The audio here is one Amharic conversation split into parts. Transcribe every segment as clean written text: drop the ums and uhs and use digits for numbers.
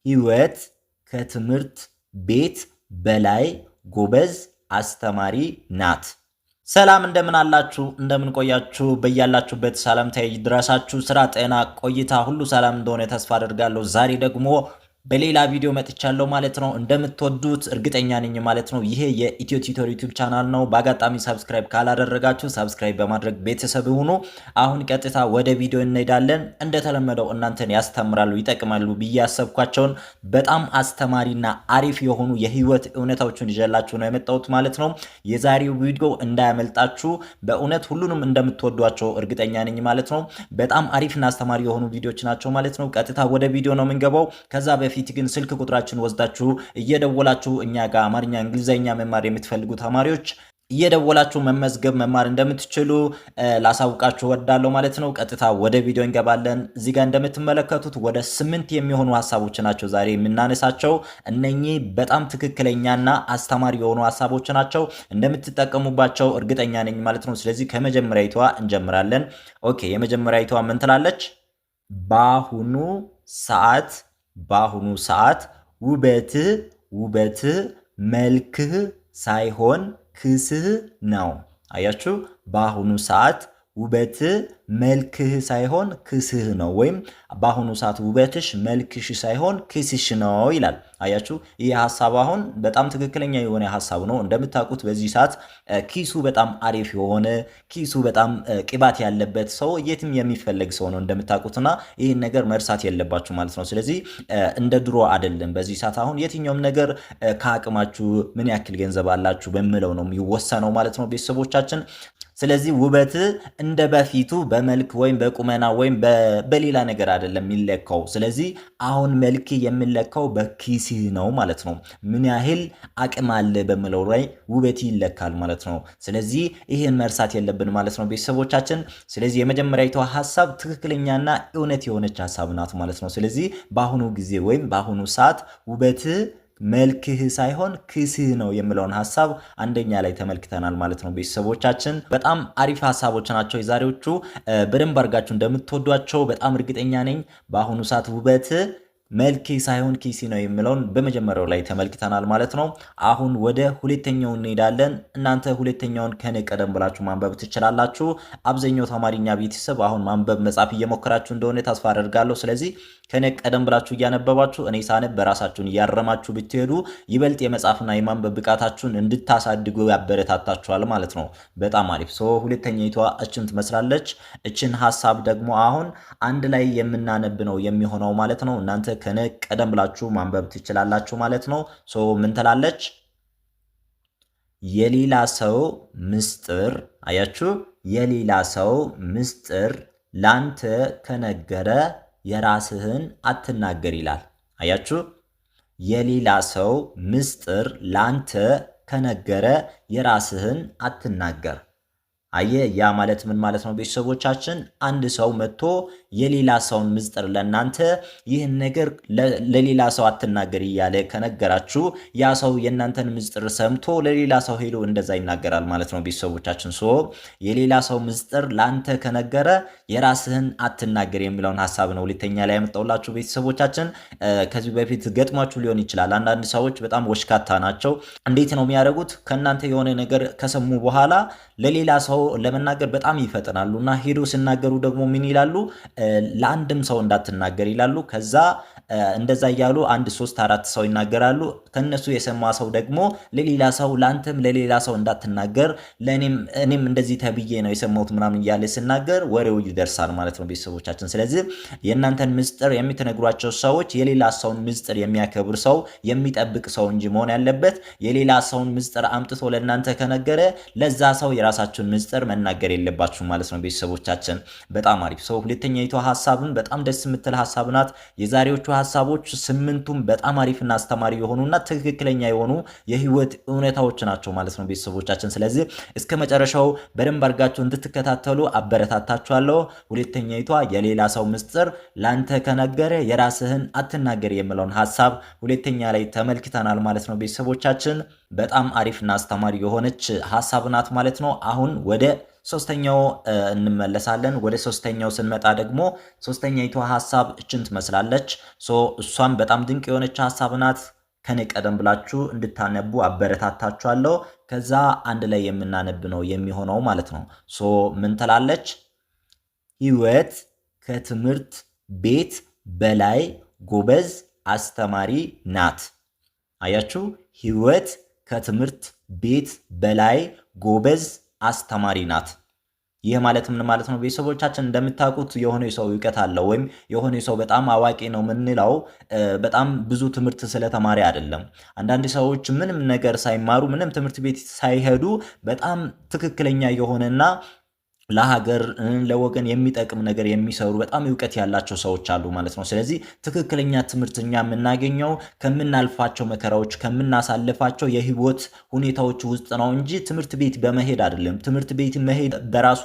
ህይወት ከትምህርት ቤት በላይ ጎበዝ አስተማሪ ናት። ሰላም እንደምን አላችሁ እንደምን ቆያችሁ በያላችሁበት ሰላምታዬ ይድረሳችሁ። ስራ፣ ጤና፣ ቆይታ ሁሉ ሰላም እንደሆነ ተስፋ አደርጋለሁ። ዛሬ ደግሞ በሌላ ቪዲዮ መጥቻለሁ ማለት ነው። እንደምትወዱት እርግጠኛ ነኝ ማለት ነው። ይሄ የኢትዮ ቲዩተር ዩቲዩብ ቻናል ነው። በአጋጣሚ ሰብስክራይብ ካላደረጋችሁ ሰብስክራይብ በማድረግ ቤተሰብ ሁኑ። አሁን ቀጥታ ወደ ቪዲዮ እንሄዳለን። እንደተለመደው እናንተን ያስተምራሉ፣ ይጠቅማሉ ብዬ ያሰብኳቸውን በጣም አስተማሪና አሪፍ የሆኑ የህይወት እውነታዎችን ይዤላችሁ ነው የመጣሁት ማለት ነው። የዛሬው ቪዲዮ እንዳያመልጣችሁ። በእውነት ሁሉንም እንደምትወዷቸው እርግጠኛ ነኝ ማለት ነው። በጣም አሪፍና አስተማሪ የሆኑ ቪዲዮዎች ናቸው ማለት ነው። ቀጥታ ወደ ቪዲዮ ነው የምንገባው። ከዛ በፊት ግን ስልክ ቁጥራችን ወስዳችሁ እየደወላችሁ እኛ ጋር አማርኛ እንግሊዘኛ መማር የምትፈልጉ ተማሪዎች እየደወላችሁ መመዝገብ መማር እንደምትችሉ ላሳውቃችሁ ወዳለሁ ማለት ነው። ቀጥታ ወደ ቪዲዮ እንገባለን። እዚህ ጋር እንደምትመለከቱት ወደ 8 የሚሆኑ ሀሳቦች ናቸው ዛሬ የምናነሳቸው። እነኚህ በጣም ትክክለኛና አስተማሪ የሆኑ ሀሳቦች ናቸው። እንደምትጠቀሙባቸው እርግጠኛ ነኝ ማለት ነው። ስለዚህ ከመጀመሪያይቷ እንጀምራለን። ኦኬ፣ የመጀመሪያይቷ ምን ትላለች? በአሁኑ ሰዓት ውበትህ መልክህ ሳይሆን ክስህ ነው። አያችሁ? በአሁኑ ሰዓት ውበትህ መልክህ ሳይሆን ክስህ ነው፣ ወይም በአሁኑ ሰዓት ውበትሽ መልክሽ ሳይሆን ክስሽ ነው ይላል። አያችሁ? ይህ ሀሳብ አሁን በጣም ትክክለኛ የሆነ ሀሳብ ነው። እንደምታውቁት በዚህ ሰዓት ኪሱ በጣም አሪፍ የሆነ ኪሱ በጣም ቅባት ያለበት ሰው የትም የሚፈለግ ሰው ነው እንደምታውቁትና ይህን ነገር መርሳት የለባችሁ ማለት ነው። ስለዚህ እንደ ድሮ አይደለም። በዚህ ሰዓት አሁን የትኛውም ነገር ከአቅማችሁ ምን ያክል ገንዘብ አላችሁ በሚለው ነው የሚወሰነው ማለት ነው ቤተሰቦቻችን። ስለዚህ ውበት እንደ በፊቱ በመልክ ወይም በቁመና ወይም በሌላ ነገር አይደለም የሚለካው። ስለዚህ አሁን መልክ የሚለካው በኪስህ ነው ማለት ነው። ምን ያህል አቅም አለ በሚለው ላይ ውበት ይለካል ማለት ነው። ስለዚህ ይህን መርሳት የለብን ማለት ነው ቤተሰቦቻችን። ስለዚህ የመጀመሪያዊቷ ሀሳብ ትክክለኛና እውነት የሆነች ሀሳብ ናት ማለት ነው። ስለዚህ በአሁኑ ጊዜ ወይም በአሁኑ ሰዓት ውበት መልክህ ሳይሆን ክስህ ነው የሚለውን ሀሳብ አንደኛ ላይ ተመልክተናል ማለት ነው ቤተሰቦቻችን። በጣም አሪፍ ሀሳቦች ናቸው የዛሬዎቹ። በደንብ አድርጋችሁ እንደምትወዷቸው በጣም እርግጠኛ ነኝ። በአሁኑ ሰዓት ውበት መልክ ሳይሆን ኪስ ነው የሚለውን በመጀመሪያው ላይ ተመልክተናል ማለት ነው። አሁን ወደ ሁለተኛው እንሄዳለን። እናንተ ሁለተኛውን ከኔ ቀደም ብላችሁ ማንበብ ትችላላችሁ። አብዛኛው ተማሪኛ ቤተሰብ አሁን ማንበብ መጻፍ እየሞከራችሁ እንደሆነ ተስፋ አደርጋለሁ። ስለዚህ ከኔ ቀደም ብላችሁ እያነበባችሁ እኔ ሳነብ በራሳችሁን እያረማችሁ ብትሄዱ ይበልጥ የመጻፍና የማንበብ ብቃታችሁን እንድታሳድጉ ያበረታታችኋል ማለት ነው። በጣም አሪፍ። ሁለተኛይቷ እችን ትመስላለች። እችን ሀሳብ ደግሞ አሁን አንድ ላይ የምናነብ ነው የሚሆነው ማለት ነው። እናንተ ከኔ ቀደም ብላችሁ ማንበብ ትችላላችሁ ማለት ነው። ምን ትላለች? የሌላ ሰው ምስጢር፣ አያችሁ? የሌላ ሰው ምስጢር ላንተ ከነገረ የራስህን አትናገር ይላል። አያችሁ? የሌላ ሰው ምስጢር ላንተ ከነገረ የራስህን አትናገር። አየ ያ ማለት ምን ማለት ነው ቤተሰቦቻችን? አንድ ሰው መጥቶ የሌላ ሰውን ምስጢር ለናንተ ይህን ነገር ለሌላ ሰው አትናገር እያለ ከነገራችሁ ያ ሰው የናንተን ምስጢር ሰምቶ ለሌላ ሰው ሄዶ እንደዛ ይናገራል ማለት ነው ቤተሰቦቻችን። የሌላ ሰው ምስጢር ላንተ ከነገረ የራስህን አትናገር የሚለውን ሀሳብ ነው ሁለተኛ ላይ ያመጣውላችሁ ቤተሰቦቻችን። ከዚህ በፊት ገጥሟችሁ ሊሆን ይችላል። አንዳንድ ሰዎች በጣም ወሽካታ ናቸው። እንዴት ነው የሚያደርጉት? ከናንተ የሆነ ነገር ከሰሙ በኋላ ለሌላ ሰው ለመናገር በጣም ይፈጥናሉ እና ሄዶ ሲናገሩ ደግሞ ምን ይላሉ? ለአንድም ሰው እንዳትናገር ይላሉ። ከዛ እንደዛ እያሉ 1 3 4 ሰው ይናገራሉ። ከነሱ የሰማ ሰው ደግሞ ለሌላ ሰው ላንተም ለሌላ ሰው እንዳትናገር እኔም እንደዚህ ተብዬ ነው የሰማሁት ምናምን እያለ ሲናገር ወሬው ይደርሳል ማለት ነው ቤተሰቦቻችን። ስለዚህ የእናንተን ምስጢር የምትነግሯቸው ሰዎች የሌላ ሰውን ምስጢር የሚያከብር ሰው የሚጠብቅ ሰው እንጂ መሆን ያለበት የሌላ ሰውን ምስጢር አምጥቶ ለእናንተ ከነገረ ለዛ ሰው የራሳችሁን ምስጢር መናገር የለባችሁ ማለት ነው ቤተሰቦቻችን። በጣም አሪፍ። ሁለተኛይቷ ሀሳብን በጣም ደስ የምትል ሀሳብ ናት። የዛሬዎቹ ሀሳቦች 8ቱም በጣም አሪፍና አስተማሪ የሆኑና ትክክለኛ የሆኑ የህይወት እውነታዎች ናቸው ማለት ነው ቤተሰቦቻችን። ስለዚህ እስከ መጨረሻው በደንብ አድርጋችሁ እንድትከታተሉ አበረታታችኋለሁ። ሁለተኛይቷ የሌላ ሰው ምስጢር ላንተ ከነገረ የራስህን አትናገር የሚለውን ሀሳብ ሁለተኛ ላይ ተመልክተናል ማለት ነው ቤተሰቦቻችን። በጣም አሪፍና አስተማሪ የሆነች ሀሳብ ናት ማለት ነው። አሁን ወደ ሶስተኛው እንመለሳለን። ወደ ሶስተኛው ስንመጣ ደግሞ ሶስተኛይቱ ሐሳብ እችን ትመስላለች። እሷም በጣም ድንቅ የሆነች ሐሳብ ናት። ከኔ ቀደም ብላችሁ እንድታነቡ አበረታታችኋለሁ። ከዛ አንድ ላይ የምናነብ ነው የሚሆነው ማለት ነው። ምን ትላለች? ህይወት ከትምህርት ቤት በላይ ጎበዝ አስተማሪ ናት። አያችሁ? ህይወት ከትምህርት ቤት በላይ ጎበዝ አስተማሪ ናት። ይህ ማለት ምን ማለት ነው? ቤተሰቦቻችን እንደምታውቁት የሆነ ሰው እውቀት አለው ወይም የሆነ ሰው በጣም አዋቂ ነው የምንለው በጣም ብዙ ትምህርት ስለተማሪ አይደለም። አንዳንድ ሰዎች ምንም ነገር ሳይማሩ ምንም ትምህርት ቤት ሳይሄዱ በጣም ትክክለኛ የሆነና ለሀገር ለወገን የሚጠቅም ነገር የሚሰሩ በጣም እውቀት ያላቸው ሰዎች አሉ ማለት ነው። ስለዚህ ትክክለኛ ትምህርትኛ የምናገኘው ከምናልፋቸው መከራዎች ከምናሳልፋቸው የህይወት ሁኔታዎች ውስጥ ነው እንጂ ትምህርት ቤት በመሄድ አይደለም። ትምህርት ቤት መሄድ በራሱ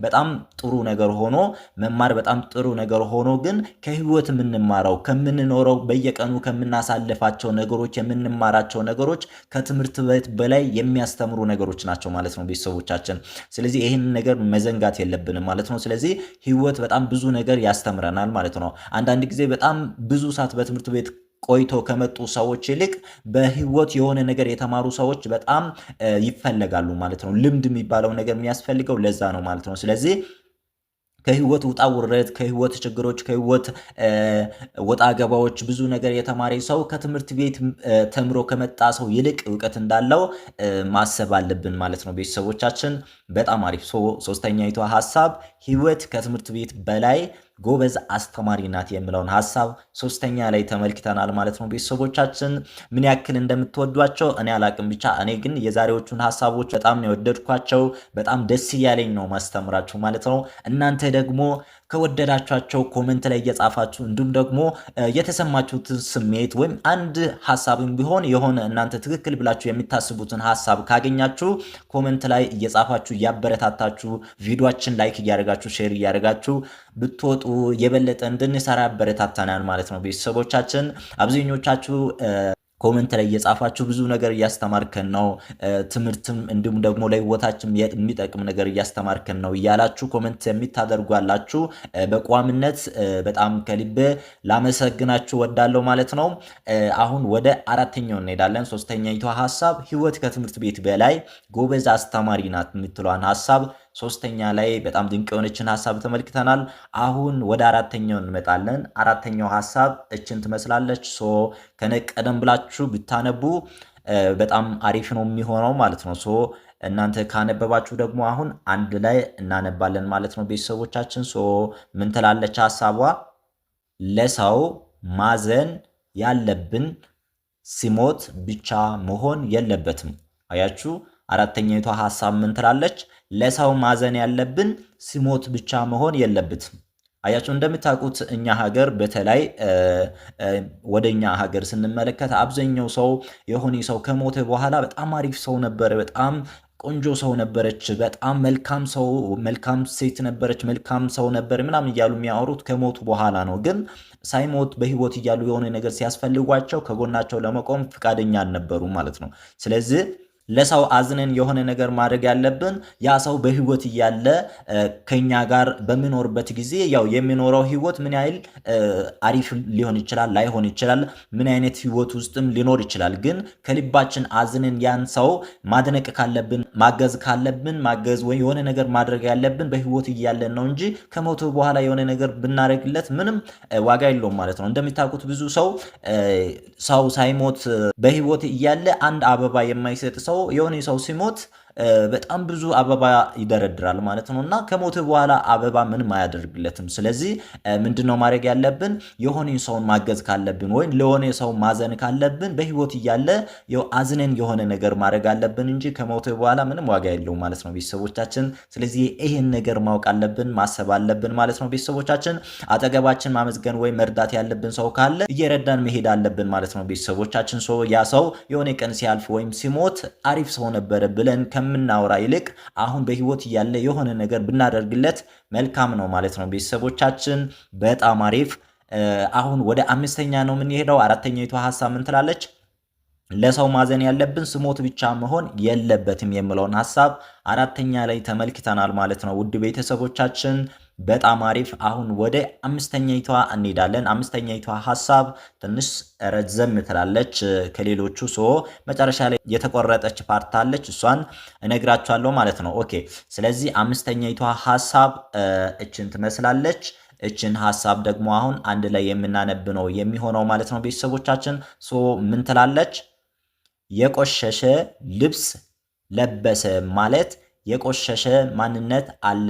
በጣም ጥሩ ነገር ሆኖ መማር በጣም ጥሩ ነገር ሆኖ ግን ከህይወት የምንማረው ከምንኖረው በየቀኑ ከምናሳልፋቸው ነገሮች የምንማራቸው ነገሮች ከትምህርት ቤት በላይ የሚያስተምሩ ነገሮች ናቸው ማለት ነው ቤተሰቦቻችን። ስለዚህ ይህን ነገር መዘንጋት የለብንም ማለት ነው። ስለዚህ ህይወት በጣም ብዙ ነገር ያስተምረናል ማለት ነው። አንዳንድ ጊዜ በጣም ብዙ ሰዓት በትምህርት ቤት ቆይቶ ከመጡ ሰዎች ይልቅ በህይወት የሆነ ነገር የተማሩ ሰዎች በጣም ይፈለጋሉ ማለት ነው። ልምድ የሚባለው ነገር የሚያስፈልገው ለዛ ነው ማለት ነው። ስለዚህ ከህይወት ውጣ ውረድ፣ ከህይወት ችግሮች፣ ከህይወት ወጣ ገባዎች ብዙ ነገር የተማረ ሰው ከትምህርት ቤት ተምሮ ከመጣ ሰው ይልቅ እውቀት እንዳለው ማሰብ አለብን ማለት ነው ቤተሰቦቻችን። በጣም አሪፍ። ሶስተኛይቷ ሐሳብ ህይወት ከትምህርት ቤት በላይ ጎበዝ አስተማሪ ናት የሚለውን ሐሳብ ሶስተኛ ላይ ተመልክተናል ማለት ነው ቤተሰቦቻችን። ምን ያክል እንደምትወዷቸው እኔ አላቅም፣ ብቻ እኔ ግን የዛሬዎቹን ሐሳቦች በጣም ነው የወደድኳቸው። በጣም ደስ እያለኝ ነው ማስተምራችሁ ማለት ነው። እናንተ ደግሞ ከወደዳችኋቸው ኮሜንት ላይ እየጻፋችሁ እንዲሁም ደግሞ የተሰማችሁትን ስሜት ወይም አንድ ሐሳብም ቢሆን የሆነ እናንተ ትክክል ብላችሁ የሚታስቡትን ሐሳብ ካገኛችሁ ኮሜንት ላይ እየጻፋችሁ እያበረታታችሁ ቪዲዮአችን ላይክ እያደረጋችሁ ሼር እያደረጋችሁ ብትወጡ የበለጠ እንድንሰራ ያበረታታናል ማለት ነው ቤተሰቦቻችን። አብዛኞቻችሁ ኮሜንት ላይ እየጻፋችሁ ብዙ ነገር እያስተማርከን ነው፣ ትምህርትም እንዲሁም ደግሞ ለህይወታችን የሚጠቅም ነገር እያስተማርከን ነው እያላችሁ ኮሜንት የሚታደርጓላችሁ በቋምነት በጣም ከልቤ ላመሰግናችሁ ወዳለሁ ማለት ነው። አሁን ወደ አራተኛው እንሄዳለን። ሶስተኛይቷ ሐሳብ ህይወት ከትምህርት ቤት በላይ ጎበዝ አስተማሪ ናት የምትለዋን ሐሳብ ሶስተኛ ላይ በጣም ድንቅ የሆነችን ሐሳብ ተመልክተናል። አሁን ወደ አራተኛው እንመጣለን። አራተኛው ሐሳብ እችን ትመስላለች። ቀደም ብላችሁ ብታነቡ በጣም አሪፍ ነው የሚሆነው ማለት ነው። እናንተ ካነበባችሁ ደግሞ አሁን አንድ ላይ እናነባለን ማለት ነው ቤተሰቦቻችን። ምን ትላለች ሐሳቧ? ለሰው ማዘን ያለብን ሲሞት ብቻ መሆን የለበትም። አያችሁ፣ አራተኛይቷ ሐሳብ ምን ትላለች? ለሰው ማዘን ያለብን ሲሞት ብቻ መሆን የለበትም። አያችሁ፣ እንደምታውቁት እኛ ሀገር በተለይ ወደኛ ሀገር ስንመለከት አብዛኛው ሰው የሆነ ሰው ከሞተ በኋላ በጣም አሪፍ ሰው ነበረ፣ በጣም ቆንጆ ሰው ነበረች፣ በጣም መልካም ሰው መልካም ሴት ነበረች፣ መልካም ሰው ነበር ምናምን እያሉ የሚያወሩት ከሞቱ በኋላ ነው። ግን ሳይሞት በህይወት እያሉ የሆነ ነገር ሲያስፈልጓቸው ከጎናቸው ለመቆም ፍቃደኛ አልነበሩም ማለት ነው። ስለዚህ ለሰው አዝነን የሆነ ነገር ማድረግ ያለብን ያ ሰው በህይወት እያለ ከኛ ጋር በሚኖርበት ጊዜ ያው የሚኖረው ህይወት ምን ያህል አሪፍ ሊሆን ይችላል ላይሆን ይችላል፣ ምን አይነት ህይወት ውስጥም ሊኖር ይችላል። ግን ከልባችን አዝነን ያን ሰው ማድነቅ ካለብን ማገዝ ካለብን ማገዝ ወይ የሆነ ነገር ማድረግ ያለብን በህይወት እያለን ነው እንጂ ከሞቱ በኋላ የሆነ ነገር ብናደርግለት ምንም ዋጋ የለውም ማለት ነው። እንደሚታወቁት ብዙ ሰው ሳይሞት በህይወት እያለ አንድ አበባ የማይሰጥ ሰው የሆነ ሰው ሲሞት በጣም ብዙ አበባ ይደረድራል ማለት ነው። እና ከሞት በኋላ አበባ ምንም አያደርግለትም። ስለዚህ ምንድነው ማድረግ ያለብን? የሆነ ሰውን ማገዝ ካለብን ወይም ለሆነ ሰው ማዘን ካለብን በህይወት እያለ አዝነን የሆነ ነገር ማድረግ አለብን እንጂ ከሞት በኋላ ምንም ዋጋ የለውም ማለት ነው ቤተሰቦቻችን። ስለዚህ ይሄን ነገር ማወቅ አለብን፣ ማሰብ አለብን ማለት ነው ቤተሰቦቻችን። አጠገባችን ማመስገን ወይም መርዳት ያለብን ሰው ካለ እየረዳን መሄድ አለብን ማለት ነው ቤተሰቦቻችን። ያ ሰው የሆነ ቀን ሲያልፍ ወይም ሲሞት አሪፍ ሰው ነበረ ብለን ከምናወራ ይልቅ አሁን በህይወት እያለ የሆነ ነገር ብናደርግለት መልካም ነው ማለት ነው ቤተሰቦቻችን። በጣም አሪፍ። አሁን ወደ አምስተኛ ነው የምንሄደው። አራተኛይቷ ሐሳብ ምን ትላለች? ለሰው ማዘን ያለብን ስሞት ብቻ መሆን የለበትም የሚለውን ሐሳብ አራተኛ ላይ ተመልክተናል ማለት ነው። ውድ ቤተሰቦቻችን በጣም አሪፍ። አሁን ወደ አምስተኛይቷ እንሄዳለን። አምስተኛይቷ ሐሳብ ትንሽ ረዘም ትላለች ከሌሎቹ። መጨረሻ ላይ የተቆረጠች ፓርት አለች፣ እሷን እነግራችኋለሁ ማለት ነው። ኦኬ። ስለዚህ አምስተኛይቷ ሐሳብ እችን ትመስላለች። እችን ሐሳብ ደግሞ አሁን አንድ ላይ የምናነብ ነው የሚሆነው ማለት ነው ቤተሰቦቻችን። ምን ትላለች? የቆሸሸ ልብስ ለበሰ ማለት የቆሸሸ ማንነት አለ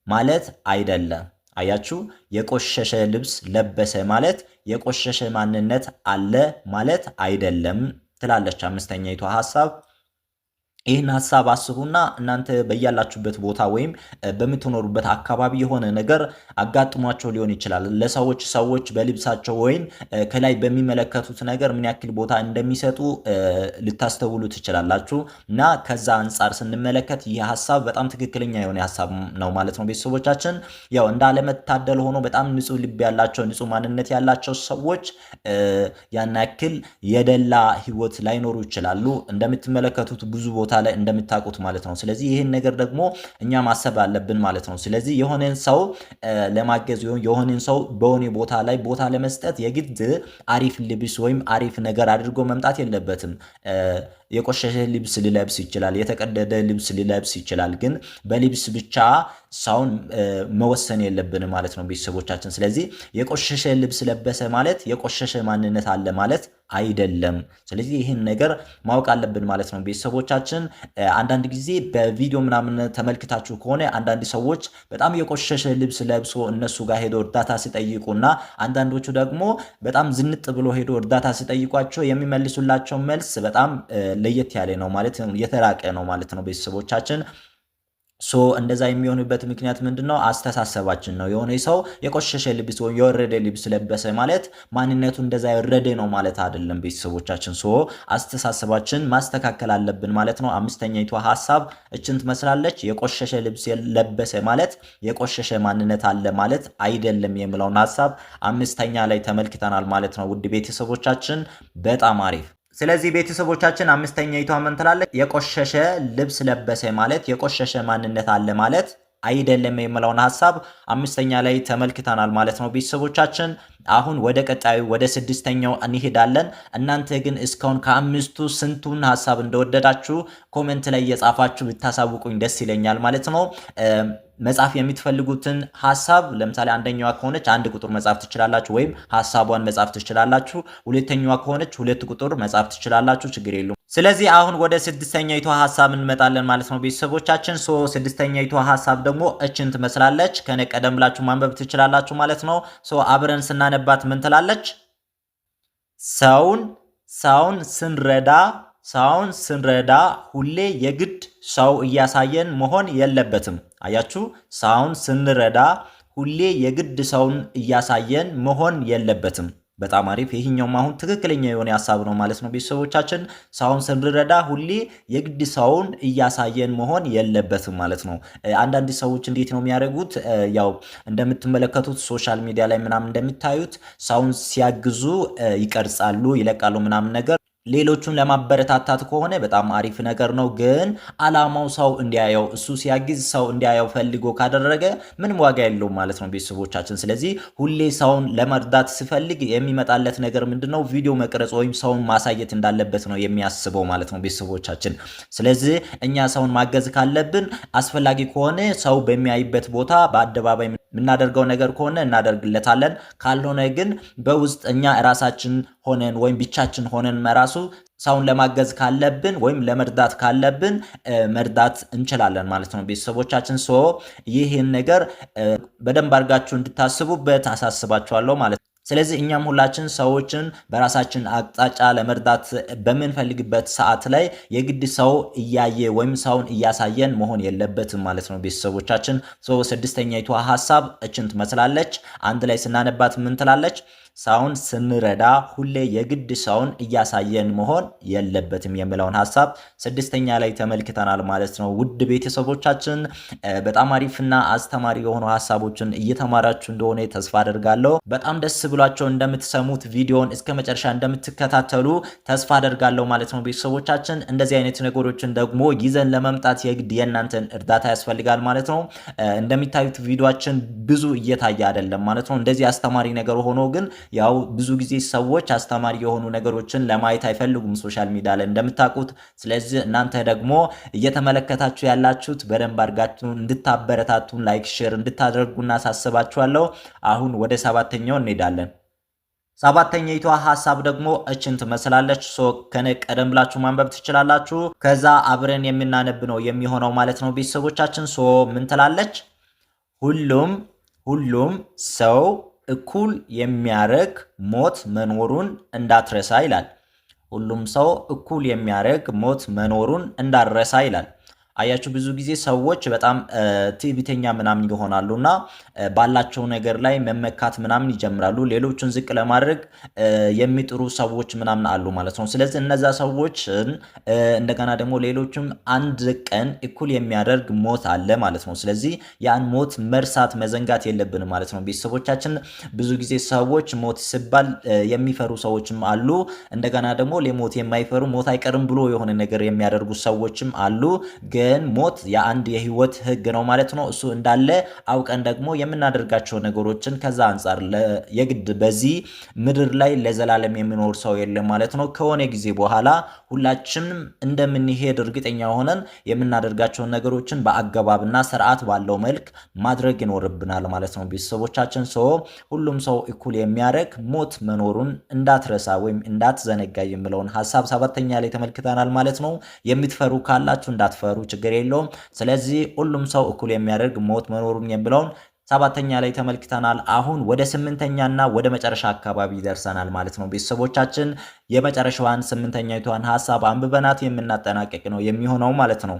ማለት አይደለም። አያችሁ፣ የቆሸሸ ልብስ ለበሰ ማለት የቆሸሸ ማንነት አለ ማለት አይደለም ትላለች አምስተኛይቷ ሐሳብ። ይህን ሐሳብ አስቡና እናንተ በያላችሁበት ቦታ ወይም በምትኖሩበት አካባቢ የሆነ ነገር አጋጥሟቸው ሊሆን ይችላል። ሰዎች በልብሳቸው ወይም ከላይ በሚመለከቱት ነገር ምን ያክል ቦታ እንደሚሰጡ ልታስተውሉ ትችላላችሁ። እና ከዛ አንጻር ስንመለከት ይህ ሐሳብ በጣም ትክክለኛ የሆነ ሐሳብ ነው ማለት ነው ቤተሰቦቻችን። ያው እንዳለመታደል ሆኖ በጣም ንጹህ ልብ ያላቸው ንጹህ ማንነት ያላቸው ሰዎች ያን ያክል የደላ ህይወት ላይኖሩ ይችላሉ። እንደምትመለከቱት ብዙ ቦታ ላይ እንደምታውቁት ማለት ነው። ስለዚህ ይህን ነገር ደግሞ እኛ ማሰብ አለብን ማለት ነው። ስለዚህ የሆነን ሰው ለማገዝ የሆነን ሰው በሆነ ቦታ ላይ ቦታ ለመስጠት የግድ አሪፍ ልብስ ወይም አሪፍ ነገር አድርጎ መምጣት የለበትም። የቆሸሸ ልብስ ሊለብስ ይችላል፣ የተቀደደ ልብስ ሊለብስ ይችላል። ግን በልብስ ብቻ ሰውን መወሰን የለብንም ማለት ነው ቤተሰቦቻችን። ስለዚህ የቆሸሸ ልብስ ለበሰ ማለት የቆሸሸ ማንነት አለ ማለት አይደለም። ስለዚህ ይህን ነገር ማወቅ አለብን ማለት ነው ቤተሰቦቻችን። አንዳንድ ጊዜ በቪዲዮ ምናምን ተመልክታችሁ ከሆነ አንዳንድ ሰዎች በጣም የቆሸሸ ልብስ ለብሶ እነሱ ጋር ሄዶ እርዳታ ሲጠይቁና አንዳንዶቹ ደግሞ በጣም ዝንጥ ብሎ ሄዶ እርዳታ ሲጠይቋቸው የሚመልሱላቸው መልስ በጣም ለየት ያለ ነው ማለት የተራቀ ነው ማለት ነው ቤተሰቦቻችን። እንደዛ የሚሆንበት ምክንያት ምንድነው? አስተሳሰባችን ነው። የሆነ ሰው የቆሸሸ ልብስ ወይ የወረደ ልብስ ለበሰ ማለት ማንነቱ እንደዛ የወረደ ነው ማለት አይደለም ቤተሰቦቻችን። አስተሳሰባችን ማስተካከል አለብን ማለት ነው። አምስተኛይቷ ሐሳብ እችን ትመስላለች። የቆሸሸ ልብስ ለበሰ ማለት የቆሸሸ ማንነት አለ ማለት አይደለም የሚለውን ሐሳብ አምስተኛ ላይ ተመልክተናል ማለት ነው። ውድ ቤተሰቦቻችን በጣም አሪፍ። ስለዚህ ቤተሰቦቻችን አምስተኛይቷ ምን ትላለች? የቆሸሸ ልብስ ለበሰ ማለት የቆሸሸ ማንነት አለ ማለት አይደለም የሚለውን ሐሳብ አምስተኛ ላይ ተመልክተናል ማለት ነው ቤተሰቦቻችን። አሁን ወደ ቀጣዩ ወደ ስድስተኛው እንሄዳለን። እናንተ ግን እስካሁን ከአምስቱ ስንቱን ሐሳብ እንደወደዳችሁ ኮሜንት ላይ እየጻፋችሁ ብታሳውቁኝ ደስ ይለኛል ማለት ነው። መጻፍ የምትፈልጉትን ሐሳብ ለምሳሌ አንደኛዋ ከሆነች አንድ ቁጥር መጻፍ ትችላላችሁ፣ ወይም ሐሳቧን መጻፍ ትችላላችሁ። ሁለተኛዋ ከሆነች ሁለት ቁጥር መጻፍ ትችላላችሁ፣ ችግር የለውም። ስለዚህ አሁን ወደ ስድስተኛይቷ ሐሳብ እንመጣለን ማለት ነው ቤተሰቦቻችን። ስድስተኛይቷ ሐሳብ ደግሞ እችን ትመስላለች። ከነቀደም ብላችሁ ማንበብ ትችላላችሁ ማለት ነው። አብረን ስናነባት ምን ትላለች? ሰውን ስንረዳ ሁሌ የግድ ሰው እያሳየን መሆን የለበትም። አያችሁ፣ ሰውን ስንረዳ ሁሌ የግድ ሰውን እያሳየን መሆን የለበትም። በጣም አሪፍ። ይሄኛው አሁን ትክክለኛ የሆነ ሐሳብ ነው ማለት ነው ቤተሰቦቻችን። ሰውን ስንረዳ ሁሌ የግድ ሰውን እያሳየን መሆን የለበትም ማለት ነው። አንዳንድ ሰዎች እንዴት ነው የሚያደርጉት? ያው እንደምትመለከቱት ሶሻል ሚዲያ ላይ ምናምን እንደምታዩት ሰውን ሲያግዙ ይቀርጻሉ፣ ይለቃሉ ምናምን ነገር ሌሎቹን ለማበረታታት ከሆነ በጣም አሪፍ ነገር ነው። ግን አላማው ሰው እንዲያየው እሱ ሲያግዝ ሰው እንዲያየው ፈልጎ ካደረገ ምንም ዋጋ የለውም ማለት ነው ቤተሰቦቻችን። ስለዚህ ሁሌ ሰውን ለመርዳት ሲፈልግ የሚመጣለት ነገር ምንድነው? ቪዲዮ መቅረጽ ወይም ሰውን ማሳየት እንዳለበት ነው የሚያስበው ማለት ነው ቤተሰቦቻችን። ስለዚህ እኛ ሰውን ማገዝ ካለብን አስፈላጊ ከሆነ ሰው በሚያይበት ቦታ በአደባባይ የምናደርገው ነገር ከሆነ እናደርግለታለን። ካልሆነ ግን በውስጥ እኛ ራሳችን ሆነን ወይም ብቻችን ሆነን መራሱ ሰውን ለማገዝ ካለብን ወይም ለመርዳት ካለብን መርዳት እንችላለን ማለት ነው ቤተሰቦቻችን። ይህን ነገር በደንብ አድርጋችሁ እንድታስቡበት አሳስባችኋለሁ ማለት ነው። ስለዚህ እኛም ሁላችን ሰዎችን በራሳችን አቅጣጫ ለመርዳት በምንፈልግበት ሰዓት ላይ የግድ ሰው እያየ ወይም ሰውን እያሳየን መሆን የለበትም ማለት ነው ቤተሰቦቻችን። ስድስተኛይቷ ሐሳብ እችን ትመስላለች። አንድ ላይ ስናነባት ምን ትላለች? ሰውን ስንረዳ ሁሌ የግድ ሰውን እያሳየን መሆን የለበትም የሚለውን ሐሳብ ስድስተኛ ላይ ተመልክተናል ማለት ነው። ውድ ቤተሰቦቻችን በጣም አሪፍና አስተማሪ የሆኑ ሐሳቦችን እየተማራችሁ እንደሆነ ተስፋ አደርጋለሁ። በጣም ደስ ብሏቸው እንደምትሰሙት ቪዲዮን እስከ መጨረሻ እንደምትከታተሉ ተስፋ አደርጋለሁ ማለት ነው። ቤተሰቦቻችን እንደዚህ አይነት ነገሮችን ደግሞ ይዘን ለመምጣት የግድ የእናንተን እርዳታ ያስፈልጋል ማለት ነው። እንደሚታዩት ቪዲዮአችን ብዙ እየታየ አይደለም ማለት ነው። እንደዚህ አስተማሪ ነገር ሆኖ ግን ያው ብዙ ጊዜ ሰዎች አስተማሪ የሆኑ ነገሮችን ለማየት አይፈልጉም ሶሻል ሚዲያ ላይ እንደምታውቁት። ስለዚህ እናንተ ደግሞ እየተመለከታችሁ ያላችሁት በደንብ አድርጋችሁ እንድታበረታቱን ላይክ፣ ሼር እንድታደርጉና አሳስባችኋለሁ። አሁን ወደ ሰባተኛው እንሄዳለን። ሰባተኛይቷ ሐሳብ ደግሞ እችን ትመስላለች። ከነ ቀደም ብላችሁ ማንበብ ትችላላችሁ። ከዛ አብረን የምናነብ ነው የሚሆነው ማለት ነው። ቤተሰቦቻችን ምን ትላለች? ሁሉም ሰው እኩል የሚያደርግ ሞት መኖሩን እንዳትረሳ ይላል። ሁሉም ሰው እኩል የሚያደርግ ሞት መኖሩን እንዳትረሳ ይላል። አያችሁ ብዙ ጊዜ ሰዎች በጣም ትዕቢተኛ ምናምን ይሆናሉና ባላቸው ነገር ላይ መመካት ምናምን ይጀምራሉ። ሌሎችን ዝቅ ለማድረግ የሚጥሩ ሰዎች ምናምን አሉ ማለት ነው። ስለዚህ እነዛ ሰዎችን እንደገና ደግሞ ሌሎችም አንድ ቀን እኩል የሚያደርግ ሞት አለ ማለት ነው። ስለዚህ ያን ሞት መርሳት መዘንጋት የለብንም ማለት ነው። ቤተሰቦቻችን ብዙ ጊዜ ሰዎች ሞት ሲባል የሚፈሩ ሰዎችም አሉ። እንደገና ደግሞ ለሞት የማይፈሩ ሞት አይቀርም ብሎ የሆነ ነገር የሚያደርጉ ሰዎችም አሉ። ግን ሞት የአንድ የህይወት ህግ ነው ማለት ነው። እሱ እንዳለ አውቀን ደግሞ የምናደርጋቸው ነገሮችን ከዛ አንጻር የግድ በዚህ ምድር ላይ ለዘላለም የሚኖር ሰው የለም ማለት ነው። ከሆነ ጊዜ በኋላ ሁላችንም እንደምንሄድ እርግጠኛ ሆነን የምናደርጋቸውን ነገሮችን በአገባብና ስርዓት ባለው መልክ ማድረግ ይኖርብናል ማለት ነው። ቤተሰቦቻችን ሁሉም ሰው እኩል የሚያደርግ ሞት መኖሩን እንዳትረሳ ወይም እንዳትዘነጋ የሚለውን ሐሳብ ሰባተኛ ላይ ተመልክተናል ማለት ነው። የምትፈሩ ካላችሁ እንዳትፈሩ ችግር የለውም። ስለዚህ ሁሉም ሰው እኩል የሚያደርግ ሞት መኖሩን የሚለውን ሰባተኛ ላይ ተመልክተናል። አሁን ወደ ስምንተኛና ወደ መጨረሻ አካባቢ ደርሰናል ማለት ነው። ቤተሰቦቻችን የመጨረሻዋን ስምንተኛይቷን ሐሳብ አንብበናት የምናጠናቀቅ ነው የሚሆነው ማለት ነው።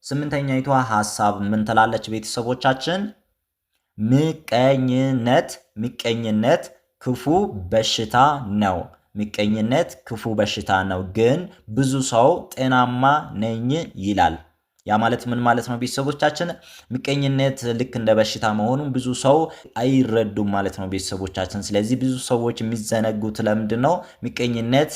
ስምንተኛይቷ ሐሳብ ምን ትላለች? ቤተሰቦቻችን ምቀኝነት ክፉ በሽታ ነው። ምቀኝነት ክፉ በሽታ ነው፣ ግን ብዙ ሰው ጤናማ ነኝ ይላል። ያ ማለት ምን ማለት ነው? ቤተሰቦቻችን ምቀኝነት ልክ እንደ በሽታ መሆኑን ብዙ ሰው አይረዱም ማለት ነው ቤተሰቦቻችን። ስለዚህ ብዙ ሰዎች የሚዘነጉት ለምንድን ነው? ምቀኝነት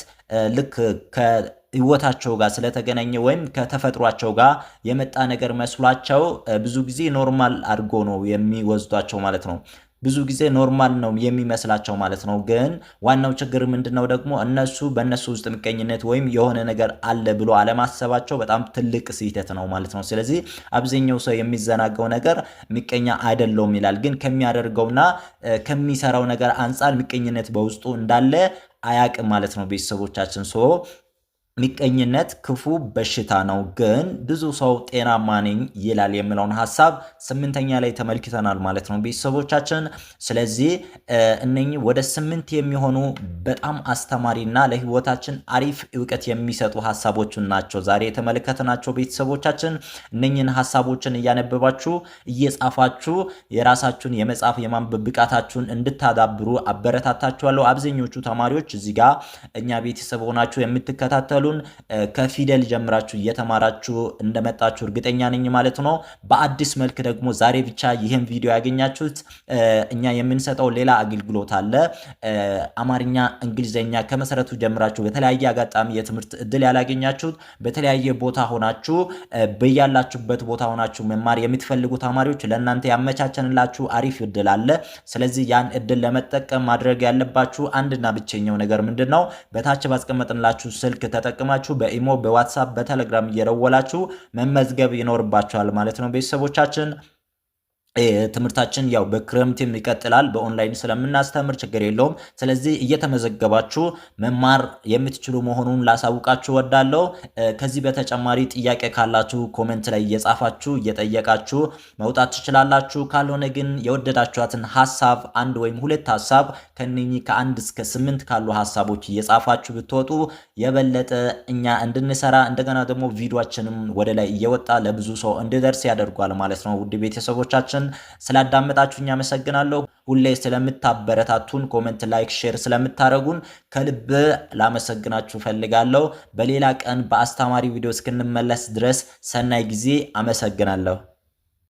ልክ ከህይወታቸው ጋር ስለተገናኘ ወይም ከተፈጥሯቸው ጋር የመጣ ነገር መስሏቸው ብዙ ጊዜ ኖርማል አድርጎ ነው የሚወስዷቸው ማለት ነው። ብዙ ጊዜ ኖርማል ነው የሚመስላቸው ማለት ነው። ግን ዋናው ችግር ምንድነው ደግሞ እነሱ በእነሱ ውስጥ ምቀኝነት ወይም የሆነ ነገር አለ ብሎ አለማሰባቸው በጣም ትልቅ ስህተት ነው ማለት ነው። ስለዚህ አብዛኛው ሰው የሚዘናገው ነገር ምቀኛ አይደለውም ይላል፣ ግን ከሚያደርገውና ከሚሰራው ነገር አንጻር ምቀኝነት በውስጡ እንዳለ አያቅም ማለት ነው ቤተሰቦቻችን። ምቀኝነት ክፉ በሽታ ነው፣ ግን ብዙ ሰው ጤናማ ነኝ ይላል የሚለውን ሐሳብ ስምንተኛ ላይ ተመልክተናል ማለት ነው ቤተሰቦቻችን። ስለዚህ እነኚህ ወደ 8 የሚሆኑ በጣም አስተማሪና ለህይወታችን አሪፍ ዕውቀት የሚሰጡ ሐሳቦችን ናቸው ዛሬ የተመለከትናቸው ቤተሰቦቻችን። እነኚህን ሐሳቦችን እያነበባችሁ እየጻፋችሁ የራሳችሁን የመጻፍ የማንበብ ብቃታችሁን እንድታዳብሩ አበረታታችኋለሁ። አብዛኞቹ ተማሪዎች እዚህ ጋር እኛ ቤተሰብ ሆናችሁ የምትከታተሉ ከፊደል ጀምራችሁ እየተማራችሁ እንደመጣችሁ እርግጠኛ ነኝ ማለት ነው። በአዲስ መልክ ደግሞ ዛሬ ብቻ ይህን ቪዲዮ ያገኛችሁት እኛ የምንሰጠው ሌላ አገልግሎት አለ። አማርኛ፣ እንግሊዘኛ ከመሰረቱ ጀምራችሁ በተለያየ አጋጣሚ የትምህርት እድል ያላገኛችሁት በተለያየ ቦታ ሆናችሁ በያላችሁበት ቦታ ሆናችሁ መማር የምትፈልጉ ተማሪዎች ለእናንተ ያመቻቸንላችሁ አሪፍ እድል አለ። ስለዚህ ያን እድል ለመጠቀም ማድረግ ያለባችሁ አንድና ብቸኛው ነገር ምንድነው? በታች ባስቀመጥንላችሁ ስልክ ተጠቅማችሁ በኢሞ፣ በዋትስአፕ፣ በቴሌግራም እየደወላችሁ መመዝገብ ይኖርባችኋል ማለት ነው ቤተሰቦቻችን። ትምህርታችን ያው በክረምትም ይቀጥላል። በኦንላይን ስለምናስተምር ችግር የለውም። ስለዚህ እየተመዘገባችሁ መማር የምትችሉ መሆኑን ላሳውቃችሁ ወዳለው። ከዚህ በተጨማሪ ጥያቄ ካላችሁ ኮሜንት ላይ እየጻፋችሁ እየጠየቃችሁ መውጣት ትችላላችሁ። ካልሆነ ግን የወደዳችኋትን ሐሳብ አንድ ወይም ሁለት ሐሳብ ከነኚህ ከ1 እስከ 8 ካሉ ሐሳቦች እየጻፋችሁ ብትወጡ የበለጠ እኛ እንድንሰራ እንደገና ደግሞ ቪዲዮአችንም ወደ ላይ እየወጣ ለብዙ ሰው እንዲደርስ ያደርጋል ማለት ነው ውድ ቤተሰቦቻችን። ቪዲዮዎችን ስላዳመጣችሁኝ አመሰግናለሁ። ሁሌ ስለምታበረታቱን ኮሜንት፣ ላይክ፣ ሼር ስለምታደርጉን ከልብ ላመሰግናችሁ ፈልጋለሁ። በሌላ ቀን በአስተማሪ ቪዲዮ እስክንመለስ ድረስ ሰናይ ጊዜ። አመሰግናለሁ።